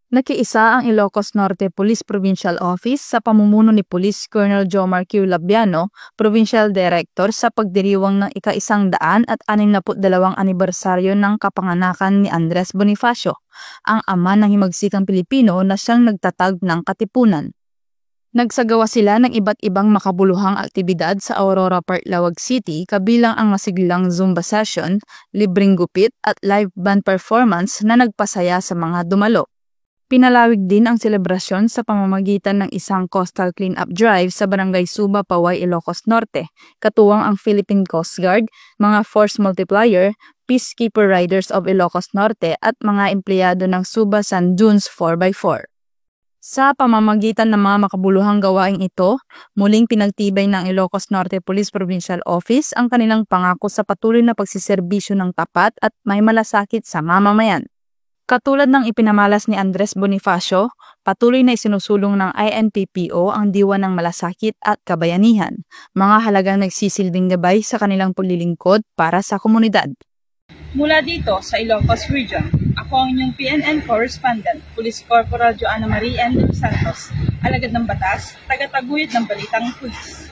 Nakiisa ang Ilocos Norte Police Provincial Office sa pamumuno ni Police Colonel Jomar Q. Labiano, Provincial Director sa pagdiriwang ng ika-162 anibersaryo ng kapanganakan ni Andres Bonifacio, ang ama ng himagsikang Pilipino na siyang nagtatag ng katipunan. Nagsagawa sila ng iba't ibang makabuluhang aktibidad sa Aurora Park, Lawag City kabilang ang masiglang Zumba session, libreng gupit at live band performance na nagpasaya sa mga dumalo. Pinalawig din ang selebrasyon sa pamamagitan ng isang coastal clean-up drive sa Barangay Suba, Paway, Ilocos Norte, katuwang ang Philippine Coast Guard, mga Force Multiplier, Peacekeeper Riders of Ilocos Norte at mga empleyado ng Suba Sand Dunes 4x4. Sa pamamagitan ng mga makabuluhang gawaing ito, muling pinagtibay ng Ilocos Norte Police Provincial Office ang kanilang pangako sa patuloy na pagsiserbisyo ng tapat at may malasakit sa mamamayan. Katulad ng ipinamalas ni Andres Bonifacio, patuloy na isinusulong ng INPPO ang diwa ng malasakit at kabayanihan, mga halagang nagsisilbing gabay sa kanilang paglilingkod para sa komunidad. Mula dito sa Ilocos Region, ako ang inyong PNN Correspondent, Police Corporal Joanna Marie N. Santos, alagad ng batas, tagataguyod ng balitang pulis.